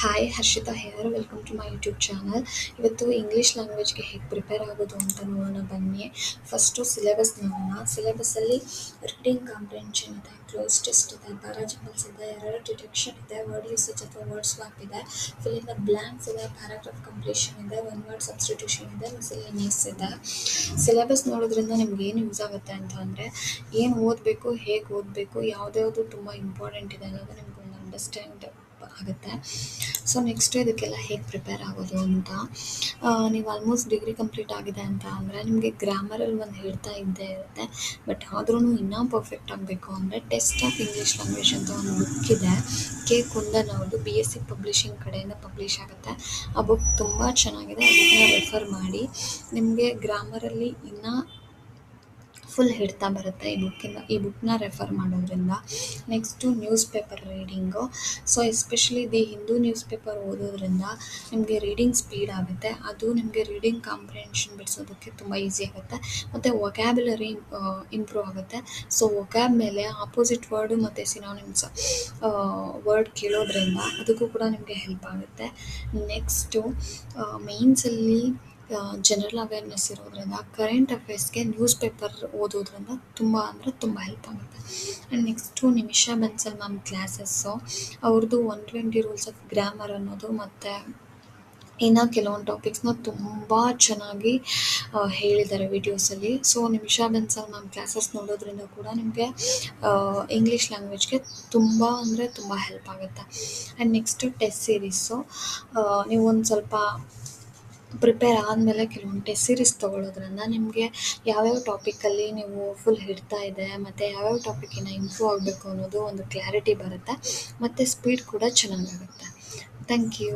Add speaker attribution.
Speaker 1: Hi Harshita here welcome to my YouTube channel. ಇವತ್ತು English ಲ್ಯಾಂಗ್ವೇಜ್ಗೆ ಹೇಗೆ ಪ್ರಿಪೇರ್ ಆಗೋದು ಅಂತ ನೋಡೋಣ ಬನ್ನಿ. ಫಸ್ಟು ಸಿಲೆಬಸ್ ನೋಡೋಣ. ಸಿಲೆಬಸ್ಸಲ್ಲಿ ರೀಡಿಂಗ್ ಕಾಂಪ್ರಿಹೆನ್ಷನ್ ಇದೆ, ಕ್ಲೋಸ್ ಟೆಸ್ಟ್ ಇದೆ, ಪ್ಯಾರಾಜಿಬಲ್ಸ್ ಇದೆ, ಎರರ್ ಡಿಟೆಕ್ಷನ್ ಇದೆ, ವರ್ಡ್ ಯೂಸೇಜ್ ಅಥವಾ ವರ್ಡ್ ಸ್ವಾಪ್ ಇದೆ, ಫಿಲ್ ಇನ್ ದ ಬ್ಲ್ಯಾಂಕ್ಸ್ ಇದೆ, ಪ್ಯಾರಾಗ್ರಾಫ್ ಕಂಪ್ಲೀಷನ್ ಇದೆ, ಒನ್ ವರ್ಡ್ ಸಬ್ಸ್ಟಿಟ್ಯೂಷನ್ ಇದೆ, ಮಿಸಲೇನಿಯಸ್ ಇದೆ. ಸಿಲೆಬಸ್ ನೋಡೋದ್ರಿಂದ ನಿಮ್ಗೆ ಏನು ಯೂಸ್ ಆಗುತ್ತೆ ಅಂತ ಅಂದರೆ ಏನು ಓದಬೇಕು, ಹೇಗೆ ಓದಬೇಕು, ಯಾವುದ್ಯಾವುದು ತುಂಬ ಇಂಪಾರ್ಟೆಂಟ್ ಇದೆ ಅನ್ನೋದು ನಿಮ್ಗೆ ಒಂದು ಅಂಡರ್ಸ್ಟ್ಯಾಂಡ್ ಆಗುತ್ತೆ. ಸೊ ನೆಕ್ಸ್ಟು ಇದಕ್ಕೆಲ್ಲ ಹೇಗೆ ಪ್ರಿಪೇರ್ ಆಗೋದು ಅಂತ, ನೀವು ಆಲ್ಮೋಸ್ಟ್ ಡಿಗ್ರಿ ಕಂಪ್ಲೀಟ್ ಆಗಿದೆ ಅಂತ ಅಂದರೆ ನಿಮಗೆ ಗ್ರಾಮರಲ್ಲಿ ಒಂದು ಹೇಳ್ತಾ ಇದ್ದೇ ಇರುತ್ತೆ. ಬಟ್ ಆದ್ರೂ ಇನ್ನೂ ಪರ್ಫೆಕ್ಟ್ ಆಗಬೇಕು ಅಂದರೆ ಟೆಸ್ಟ್ ಆಫ್ ಇಂಗ್ಲೀಷ್ ಲ್ಯಾಂಗ್ವೇಜ್ ಅಂತ ಒಂದು ಬುಕ್ ಇದೆ, ಕೆ ಕುಂದನ್ ಅವ್ರದ್ದು, BSc ಪಬ್ಲಿಷಿಂಗ್ ಕಡೆಯಿಂದ ಪಬ್ಲಿಷ್ ಆಗುತ್ತೆ. ಆ ಬುಕ್ ತುಂಬ ಚೆನ್ನಾಗಿದೆ, ಆ ಬುಕ್ನ ರೆಫರ್ ಮಾಡಿ. ನಿಮಗೆ ಗ್ರಾಮರಲ್ಲಿ ಇನ್ನೂ ಫುಲ್ ಹಿಡ್ತಾ ಬರುತ್ತೆ ಈ ಬುಕ್ನ ರೆಫರ್ ಮಾಡೋದ್ರಿಂದ. Next news paper reading. So especially the Hindu news paper ಓದೋದ್ರಿಂದ ನಿಮಗೆ ರೀಡಿಂಗ್ ಸ್ಪೀಡ್ ಆಗುತ್ತೆ, ಅದು ನಿಮಗೆ ರೀಡಿಂಗ್ ಕಾಂಪ್ರಿಹೆನ್ಷನ್ ಬಿಡಿಸೋದಕ್ಕೆ ತುಂಬ ಈಸಿ ಆಗುತ್ತೆ, ಮತ್ತು ವೊಕ್ಯಾಬ್ಯುಲರಿ ಇಂಪ್ರೂವ್ ಆಗುತ್ತೆ. ಸೊ ವೊಕ್ಯಾಬ್ ಮೇಲೆ ಆಪೋಸಿಟ್ ವರ್ಡು ಮತ್ತು ಸಿನಾನಿಮ್ಸ್ ವರ್ಡ್ ಕೇಳೋದ್ರಿಂದ ಅದಕ್ಕೂ ಕೂಡ ನಿಮಗೆ ಹೆಲ್ಪ್ ಆಗುತ್ತೆ. ನೆಕ್ಸ್ಟು ಮೇನ್ಸಲ್ಲಿ ಜನರಲ್ ಅವೇರ್ನೆಸ್ ಇರೋದ್ರಿಂದ ಕರೆಂಟ್ ಅಫೇರ್ಸ್ಗೆ ನ್ಯೂಸ್ ಪೇಪರ್ ಓದೋದ್ರಿಂದ ತುಂಬ ಅಂದರೆ ತುಂಬ ಹೆಲ್ಪ್ ಆಗುತ್ತೆ. And next Nimisha Bansal ma'am classes, ಅವ್ರದ್ದು 120 ರೂಲ್ಸ್ ಆಫ್ ಗ್ರಾಮರ್ ಅನ್ನೋದು, ಮತ್ತು ಇನ್ನು ಕೆಲವೊಂದು ಟಾಪಿಕ್ಸ್ನ ತುಂಬ ಚೆನ್ನಾಗಿ ಹೇಳಿದ್ದಾರೆ ವಿಡಿಯೋಸಲ್ಲಿ. ಸೊ ನಿಮಿಷಾ ಬನ್ಸಲ್ ಮ್ಯಾಮ್ ಕ್ಲಾಸಸ್ ನೋಡೋದ್ರಿಂದ ಕೂಡ ನಿಮಗೆ ಇಂಗ್ಲೀಷ್ ಲ್ಯಾಂಗ್ವೇಜ್ಗೆ ತುಂಬ ಅಂದರೆ ತುಂಬ ಹೆಲ್ಪ್ ಆಗುತ್ತೆ. ಆ್ಯಂಡ್ ನೆಕ್ಸ್ಟು ಟೆಸ್ಟ್ ಸೀರೀಸು, ನೀವು ಒಂದು ಸ್ವಲ್ಪ ಪ್ರಿಪೇರ್ ಆದಮೇಲೆ ಕೆಲವೊಂದು ಟೆಸ್ಟ್ ಸೀರೀಸ್ ತೊಗೊಳ್ಳೋದ್ರಿಂದ ನಿಮಗೆ ಯಾವ್ಯಾವ ಟಾಪಿಕಲ್ಲಿ ನೀವು ಫುಲ್ ಹಿಡ್ತಾ ಇದೆ ಮತ್ತು ಯಾವ್ಯಾವ ಟಾಪಿಕಿನ ಇಂಪ್ರೂವ್ ಆಗಬೇಕು ಅನ್ನೋದು ಒಂದು ಕ್ಲಾರಿಟಿ ಬರುತ್ತೆ, ಮತ್ತು ಸ್ಪೀಡ್ ಕೂಡ ಚೆನ್ನಾಗಾಗುತ್ತೆ. Thank you.